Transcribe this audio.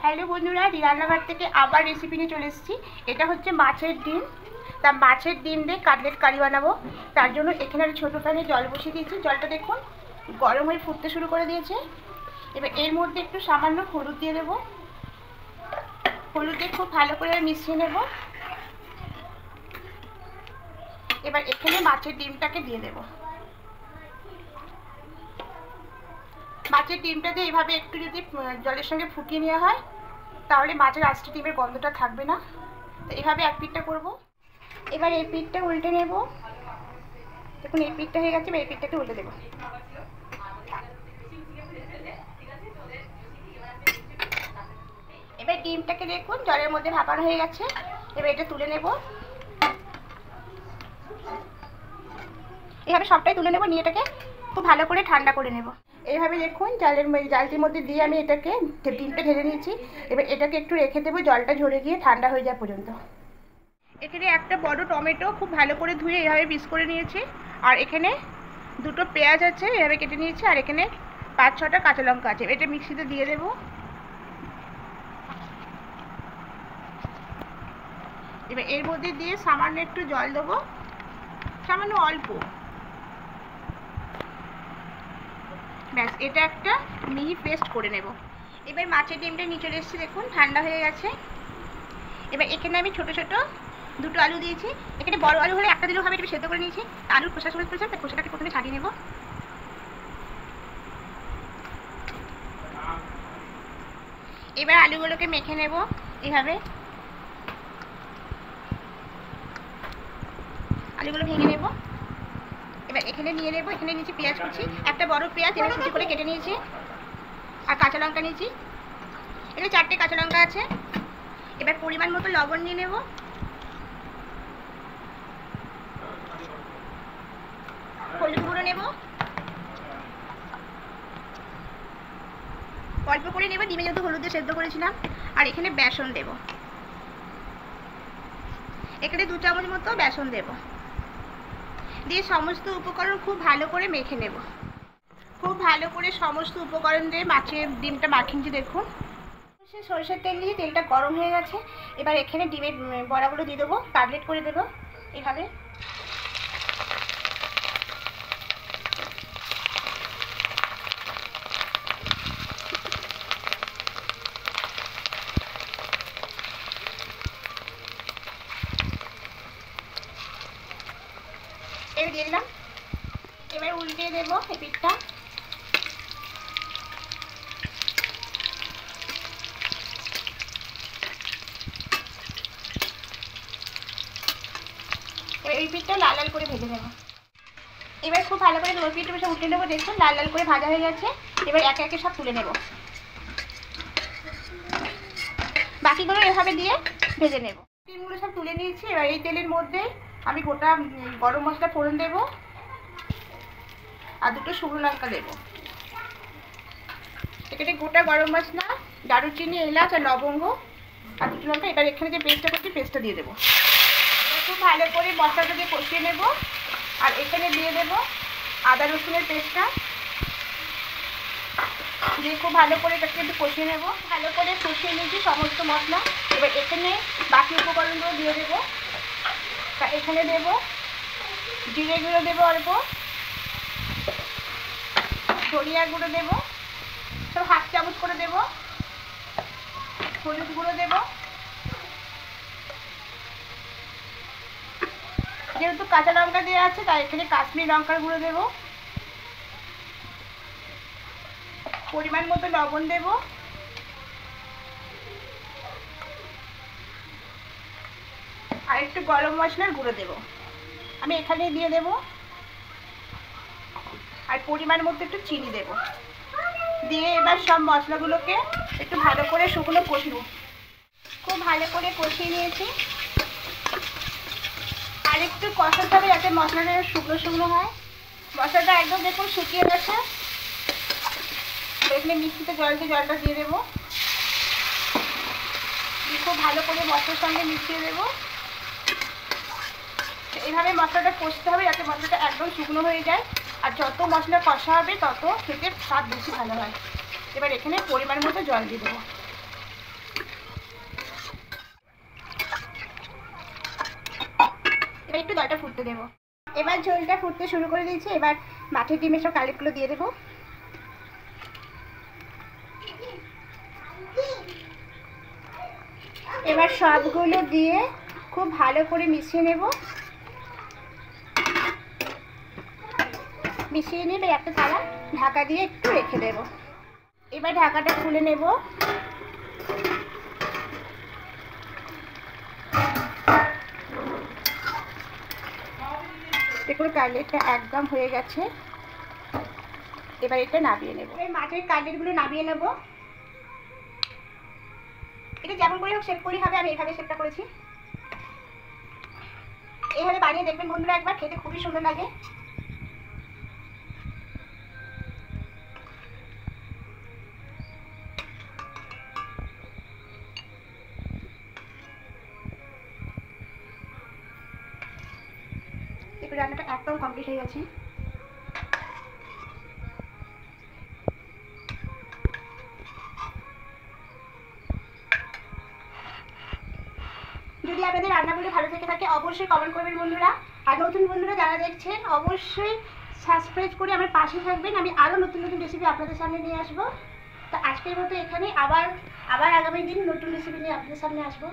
Hello বন্ধুরা, রান্নাঘর থেকে আবার রেসিপি নিয়ে চলে এসেছি। এটা হচ্ছে মাছের ডিম। তা মাছের ডিম দিয়ে কাটলেট কারি বানাবো। তার জন্য এখানে আমি ছোটো প্যানে জল বসিয়ে দিয়েছি। জলটা দেখুন গরম হয়ে ফুটতে শুরু করে দিয়েছে। এবার এর মধ্যে একটু সামান্য হলুদ দিয়ে দেবো। হলুদ দিয়ে খুব ভালো করে মিশিয়ে নেব। এবার এখানে মাছের ডিমটাকে দিয়ে দেবো। মাছের ডিমটা দিয়ে এইভাবে একটু যদি জলের সঙ্গে ফুটিয়ে নেওয়া হয় তাহলে মাছের আস্তে ডিমের গন্ধটা থাকবে না। তো এইভাবে এক পিঠটা করবো। এবার এই পিঠটা উল্টে নেব। দেখুন এই পিঠটা হয়ে গেছে। এবার এই পিঠটাকে উল্টে দেবো। এবার ডিমটাকে দেখুন জলের মধ্যে ভাপানো হয়ে গেছে। এবার এটা তুলে নেব। এইভাবে সবটাই তুলে নেব, নিয়ে এটাকে খুব ভালো করে ঠান্ডা করে নেব। এইভাবে দেখুন জালটির মধ্যে দিয়ে আমি এটাকে ডিমটা ঢেলে নিয়েছি। এবার এটাকে একটু রেখে দেবো জলটা ঝরে গিয়ে ঠান্ডা হয়ে যাওয়া পর্যন্ত। এখানে একটা বড় টমেটো খুব ভালো করে ধুয়ে এইভাবে পিস করে নিয়েছি। আর এখানে দুটো পেঁয়াজ আছে এভাবে কেটে নিয়েছি। আর এখানে 5-6টা কাঁচা লঙ্কা আছে। এটা মিক্সিতে দিয়ে দেবো। এবার এর মধ্যে দিয়ে সামান্য একটু জল দেবো, সামান্য অল্প। ব্যাস, এটা একটা মিহি পেস্ট করে নেব। এবার মাছের ডিমটা নিয়ে চলে এসেছি, দেখুন ঠান্ডা হয়ে গেছে। এবার এখানে আমি ছোটো ছোটো দুটো আলু দিয়েছি। এখানে বড় আলু হলে একটা দিলেও হবে। এটা সেদ্ধ করে নিয়েছি। আলুর খোসা সমেত করেছে, তাই খোসাটাকে প্রথমে ছাড়িয়ে নেব। এবার আলুগুলোকে মেখে নেব এইভাবে। আলুগুলো ভেঙে নেব। এবার এখানে নিয়ে নেব, এখানে নিয়েছি পেঁয়াজ কুচি, একটা বড় পেঁয়াজ এবার কুচি করে কেটে নিয়েছি। আর কাঁচা লঙ্কা নিয়েছি, এখানে 4টে কাঁচা লঙ্কা আছে। এবার পরিমাণ মতো লবণ নিয়ে নেব। হলুদ গুঁড়ো নেব অল্প করে নেব, ডিমে যেহেতু হলুদ দিয়ে সেদ্ধ করেছিলাম। আর এখানে বেসন দেব, এখানে 2 চামচ মতো বেসন দেব। দিয়ে সমস্ত উপকরণ খুব ভালো করে মেখে নেব। খুব ভালো করে সমস্ত উপকরণ দিয়ে মাছের ডিমটা মাখিয়েছি। দেখুন সরষের তেল দিয়ে তেলটা গরম হয়ে গেছে। এবার এখানে ডিমের বড়াগুলো দিয়ে দেবো, কাটলেট করে দেবো এইভাবে। এবার দিয়ে দিলাম। এবার উল্টে দেবো এই পিঠটা। এই পিঠটা লাল লাল করে ভেজে নেব। এবার খুব ভালো করে ওই পিঠটা বসে উল্টে নেবো। দেখুন লাল লাল করে ভাজা হয়ে গেছে। এবার একে একে সব তুলে নেব। বাকিগুলো এভাবে দিয়ে ভেজে নেব। ডিমগুলো সব তুলে নিয়েছি। এবার এই তেলের মধ্যে আমি গোটা গরম মশলা ফোড়ন দেবো আর 2টো শুকনো লঙ্কা দেবো। এখানে গোটা গরম মশলা, দারুচিনি, এলাচ আর লবঙ্গ আর 2টো লঙ্কা। এবার এখানে যে পেস্টটা করছি পেস্টটা দিয়ে দেবো। খুব ভালো করে মশলাটা দিয়ে কষিয়ে নেব। আর এখানে দিয়ে দেবো আদা রসুনের পেস্টটা দিয়ে খুব ভালো করে এটাকে একটু কষিয়ে নেব। ভালো করে কষিয়ে নিয়েছি সমস্ত মশলা। এবার এখানে বাকি উপকরণগুলো দিয়ে দেবো। তা এখানে দেবো জিরে গুঁড়ো দেবো অল্প, ধনিয়া গুঁড়ো দেবো সব 1/2 চামচ করে দেবো, হলুদ গুঁড়ো দেবো। যেহেতু কাঁচা লঙ্কা দেওয়া আছে তাই এখানে কাশ্মীরি লঙ্কার গুঁড়ো দেবো। পরিমাণ মতো লবণ দেব। আর একটু গরম মশলার গুঁড়ো দেব, আমি এখানে দিয়ে দেব। আর পরিমাণ মতো একটু চিনি দেব। দিয়ে এবার সব মশলাগুলোকে একটু ভালো করে শুকনো কষিয়ে খুব ভালো করে কষিয়ে নিয়েছি। আর একটু কষাতে হবে যাতে মশলাটা শুকনো শুকনো হয়। মশলাটা একদম দেখুন শুকিয়ে গেছে। এখানে মিক্সিতে জলটা দিয়ে দেবো। খুব ভালো করে মশলার সঙ্গে মিশিয়ে দেবো। এইভাবে মশলাটা কষতে হবে যাতে মশলাটা একদম শুকনো হয়ে যায়। আর যত মশলা কষা হবে তত খেতে স্বাদ বেশি ভালো হয়। এবার এখানে পরিমাণ মতো জল দিয়ে দেবো। ঝোলটা ফুটতে দেবো। এবার ঝোলটা ফুটতে শুরু করে দিয়েছি। এবার মাছের ডিমের সব কালিগুলো দিয়ে দেবো। এবার সবগুলো দিয়ে খুব ভালো করে মিশিয়ে নেব। মিশিয়ে নেবে একটা থালা ঢাকা দিয়ে একটু রেখে দেব। এবার ঢাকাটা খুলে নেব। দেখুন কাটলেটটা একদম হয়ে গেছে। এবার এটা নামিয়ে নেব। এই মাছের কাটলেটগুলো নামিয়ে নেব। এটা যেমন করে হোক শেপ করি হবে, আমি এইভাবে শেপটা করেছি। এইভাবে বানিয়ে দেখবেন বন্ধুরা, একবার খেতে খুবই সুন্দর লাগে। দেখুন রান্নাটা একদম কমপ্লিট হয়ে গেছে। যদি আপনাদের রান্নাগুলো ভালো থেকে থাকে অবশ্যই কমেন্ট করবেন বন্ধুরা। আর নতুন বন্ধুরা যারা দেখছেন অবশ্যই সাবস্ক্রাইব করে আমার পাশে থাকবেন। আমি আরও নতুন নতুন রেসিপি আপনাদের সামনে নিয়ে আসবো। তো আজকের মতো এখানে আবার আগামী দিন নতুন রেসিপি নিয়ে আপনাদের সামনে আসবো।